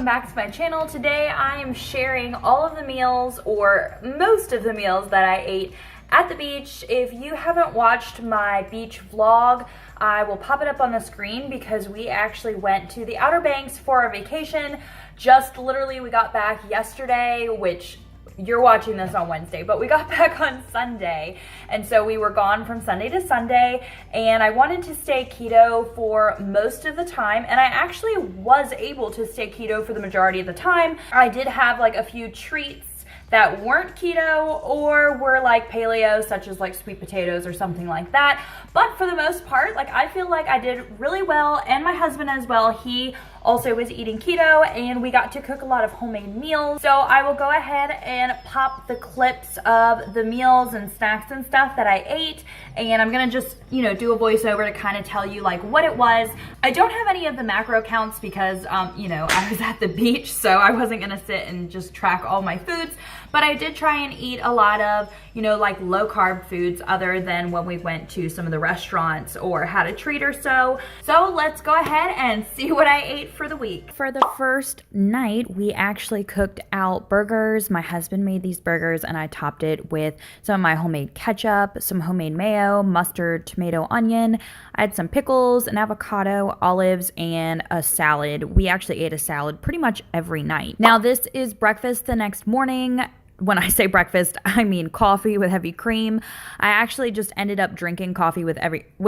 welcome back to my channel. Today I am sharing all of the meals, or most of the meals, that I ate at the beach. If you haven't watched my beach vlog, I will pop it up on the screen because we actually went to the Outer Banks for our vacation. Just literally, we got back yesterday, which you're watching this on Wednesday, but we got back on Sunday. And so we were gone from Sunday to Sunday, and I wanted to stay keto for most of the time. And I actually was able to stay keto for the majority of the time. I did have like a few treats that weren't keto or were like paleo, such as like sweet potatoes or something like that. But for the most part, like, I feel like I did really well, and my husband as well. He also was eating keto, and we got to cook a lot of homemade meals. So I will go ahead and pop the clips of the meals and snacks and stuff that I ate, and I'm gonna just, you know, do a voiceover to kind of tell you like what it was. I don't have any of the macro counts because, you know, I was at the beach, so I wasn't gonna sit and just track all my foods, but I did try and eat a lot of, you know, like low carb foods other than when we went to some of the restaurants or had a treat or so. So let's go ahead and see what I ate for the week. For the first night, we actually cooked out burgers. My husband made these burgers and I topped it with some of my homemade ketchup, some homemade mayo, mustard, tomato, onion. I had some pickles, an avocado, olives, and a salad. We actually ate a salad pretty much every night. Now, this is breakfast the next morning. When I say breakfast, I mean coffee with heavy cream. I actually just ended up drinking coffee with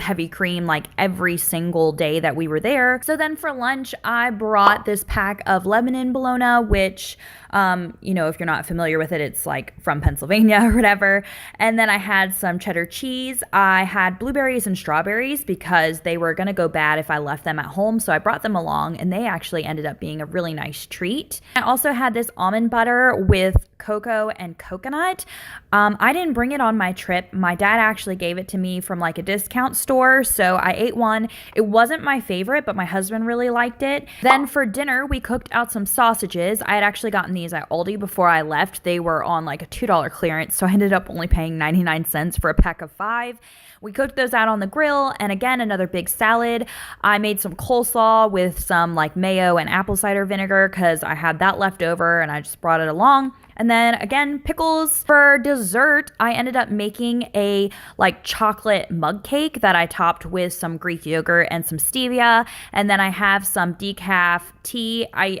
heavy cream like every single day that we were there. So then for lunch, I brought this pack of lemon bologna, which, you know, if you're not familiar with it, it's like from Pennsylvania or whatever. And then I had some cheddar cheese. I had blueberries and strawberries because they were gonna go bad if I left them at home. So I brought them along, and they actually ended up being a really nice treat. I also had this almond butter with cocoa and coconut. I didn't bring it on my trip. My dad actually gave it to me from like a discount store, so I ate one. It wasn't my favorite, but my husband really liked it. Then for dinner, we cooked out some sausages. I had actually gotten these at Aldi before I left. They were on like a $2 clearance, so I ended up only paying 99 cents for a pack of 5. We cooked those out on the grill, and again, another big salad. I made some coleslaw with some like mayo and apple cider vinegar because I had that left over and I just brought it along. And then again, pickles. For dessert, I ended up making a like chocolate mug cake that I topped with some Greek yogurt and some stevia. And then I have some decaf tea. I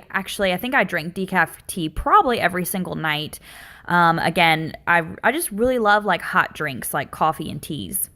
think I drink decaf tea probably every single night. Again, I just really love like hot drinks like coffee and teas.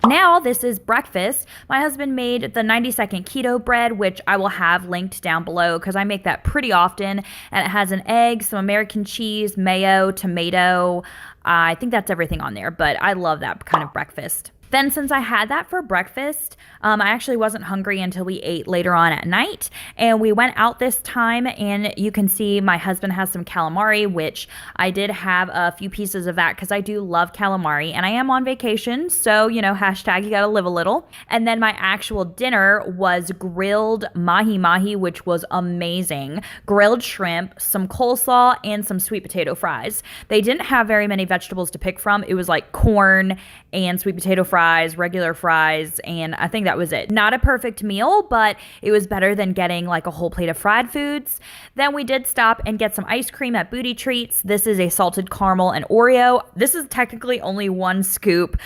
Now, this is breakfast. My husband made the 90-second keto bread, which I will have linked down below because I make that pretty often. And it has an egg, some American cheese, mayo, tomato. I think that's everything on there, but I love that kind of breakfast. Then since I had that for breakfast, I actually wasn't hungry until we ate later on at night, and we went out this time, and you can see my husband has some calamari, which I did have a few pieces of that because I do love calamari, and I am on vacation, so, you know, hashtag you gotta live a little. And then my actual dinner was grilled mahi-mahi, which was amazing, grilled shrimp, some coleslaw, and some sweet potato fries. They didn't have very many vegetables to pick from. It was like corn and sweet potato fries, regular fries, and I think that was it. Not a perfect meal, but it was better than getting like a whole plate of fried foods. Then we did stop and get some ice cream at Booty Treats. This is a salted caramel and Oreo. This is technically only one scoop,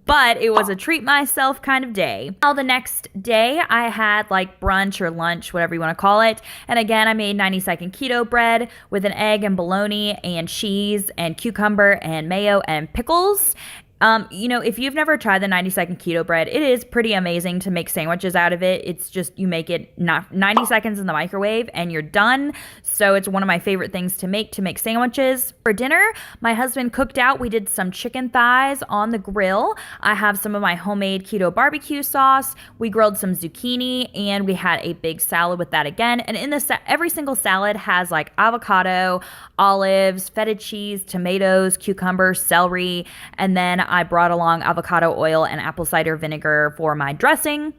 but it was a treat myself kind of day. Now the next day I had like brunch or lunch, whatever you want to call it. And again, I made 90-second keto bread with an egg and bologna and cheese and cucumber and mayo and pickles. You know, if you've never tried the 90-second keto bread, it is pretty amazing to make sandwiches out of it. It's just, you make it 90 seconds in the microwave and you're done. So it's one of my favorite things to make sandwiches. For dinner, my husband cooked out. We did some chicken thighs on the grill. I have some of my homemade keto barbecue sauce. We grilled some zucchini, and we had a big salad with that again. And in the every single salad has like avocado, olives, feta cheese, tomatoes, cucumber, celery, and then I brought along avocado oil and apple cider vinegar for my dressing.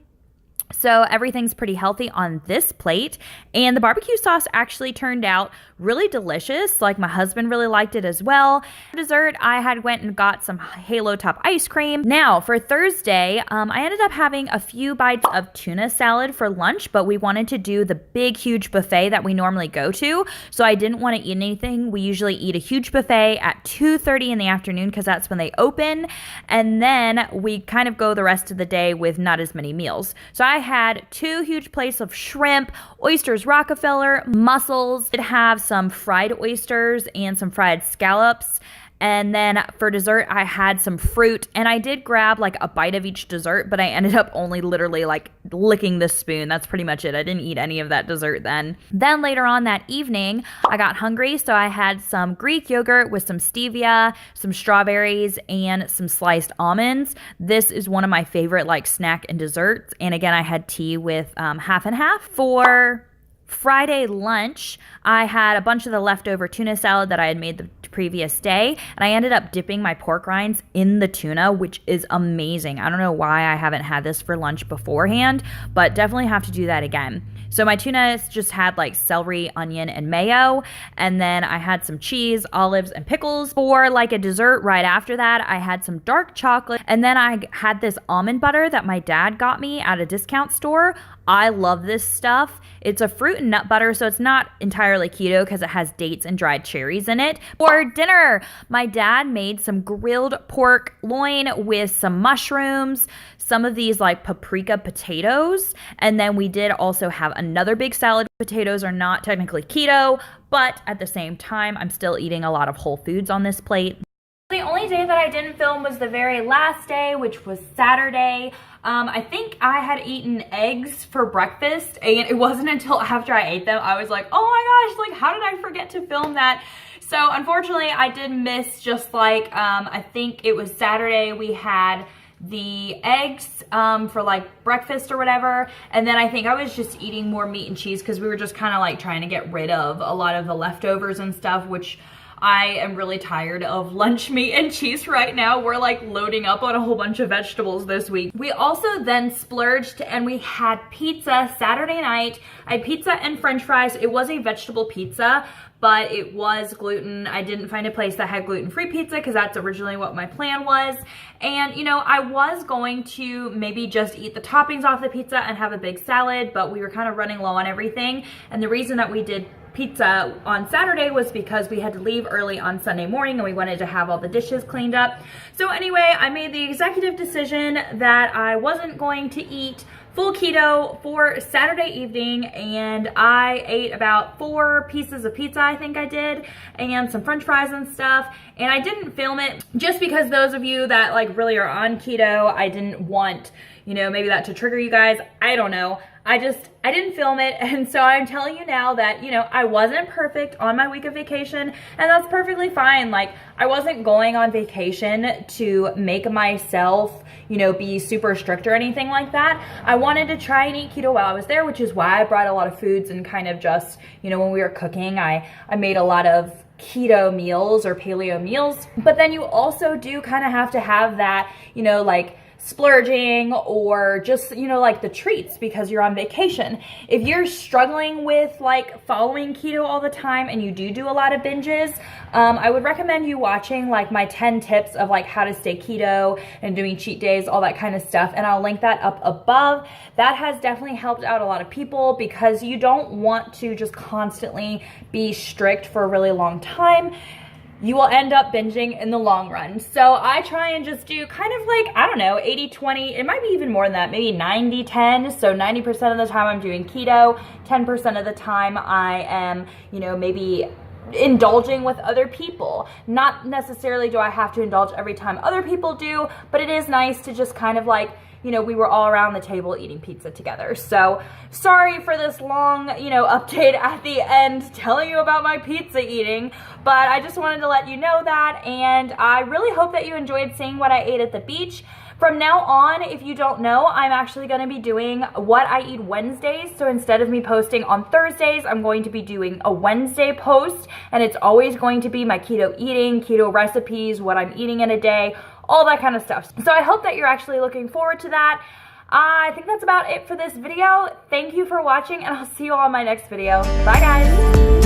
So everything's pretty healthy on this plate. And the barbecue sauce actually turned out really delicious. Like, my husband really liked it as well. For dessert, I had went and got some Halo Top ice cream. Now for Thursday, I ended up having a few bites of tuna salad for lunch, but we wanted to do the big, huge buffet that we normally go to. So I didn't want to eat anything. We usually eat a huge buffet at 2:30 in the afternoon because that's when they open. And then we kind of go the rest of the day with not as many meals. So I had 2 huge plates of shrimp, oysters Rockefeller, mussels. It have some fried oysters and some fried scallops. And then for dessert, I had some fruit, and I did grab like a bite of each dessert, but I ended up only literally like licking the spoon. That's pretty much it. I didn't eat any of that dessert then. Then later on that evening, I got hungry, so I had some Greek yogurt with some stevia, some strawberries, and some sliced almonds. This is one of my favorite like snack and desserts. And again, I had tea with half and half. For Friday lunch, I had a bunch of the leftover tuna salad that I had made the previous day, and I ended up dipping my pork rinds in the tuna, which is amazing. I don't know why I haven't had this for lunch beforehand, but definitely have to do that again. So my tuna just had like celery, onion, and mayo, and then I had some cheese, olives, and pickles. For like a dessert right after that, I had some dark chocolate, and then I had this almond butter that my dad got me at a discount store. I love this stuff. It's a fruit and nut butter, so it's not entirely keto because it has dates and dried cherries in it. For dinner, my dad made some grilled pork loin with some mushrooms, some of these like paprika potatoes, and then we did also have another big salad. Potatoes are not technically keto, but at the same time, I'm still eating a lot of whole foods on this plate. The only day that I didn't film was the very last day, which was Saturday. I think I had eaten eggs for breakfast, and it wasn't until after I ate them I was like, oh my gosh, like how did I forget to film that? So unfortunately I did miss just like, I think it was Saturday we had the eggs for like breakfast or whatever, and then I think I was just eating more meat and cheese because we were just kind of like trying to get rid of a lot of the leftovers and stuff, which I am really tired of lunch meat and cheese right now. We're like loading up on a whole bunch of vegetables this week. We also then splurged and we had pizza Saturday night. I had pizza and french fries. It was a vegetable pizza, but it was gluten. I didn't find a place that had gluten-free pizza because that's originally what my plan was. And you know, I was going to maybe just eat the toppings off the pizza and have a big salad, but we were kind of running low on everything. And the reason that we did pizza on Saturday was because we had to leave early on Sunday morning and we wanted to have all the dishes cleaned up. So anyway, I made the executive decision that I wasn't going to eat full keto for Saturday evening, and I ate about 4 pieces of pizza, I think I did, and some french fries and stuff. And I didn't film it just because those of you that like really are on keto, I didn't want, you know, maybe that to trigger you guys. I don't know. I didn't film it, and so I'm telling you now that, you know, I wasn't perfect on my week of vacation, and that's perfectly fine. Like, I wasn't going on vacation to make myself, you know, be super strict or anything like that. I wanted to try and eat keto while I was there, which is why I brought a lot of foods and kind of just, you know, when we were cooking, I made a lot of keto meals or paleo meals. But then you also do kind of have to have that, you know, like splurging or just, you know, like the treats because you're on vacation. If you're struggling with like following keto all the time and you do a lot of binges, I would recommend you watching like my 10 tips of like how to stay keto and doing cheat days, all that kind of stuff. And I'll link that up above. That has definitely helped out a lot of people because you don't want to just constantly be strict for a really long time. You will end up binging in the long run. So I try and just do kind of like, I don't know, 80-20. It might be even more than that, maybe 90-10. So 90% of the time I'm doing keto, 10% of the time I am, you know, maybe indulging with other people. Not necessarily do I have to indulge every time other people do, but it is nice to just kind of like, you know, we were all around the table eating pizza together. So sorry for this long, you know, update at the end telling you about my pizza eating, but I just wanted to let you know that, and I really hope that you enjoyed seeing what I ate at the beach. From now on, if you don't know, I'm actually going to be doing what I eat Wednesdays. So instead of me posting on Thursdays, I'm going to be doing a Wednesday post, and it's always going to be my keto eating, keto recipes, what I'm eating in a day, all that kind of stuff. So I hope that you're actually looking forward to that. I think that's about it for this video. Thank you for watching, and I'll see you all in my next video. Bye, guys.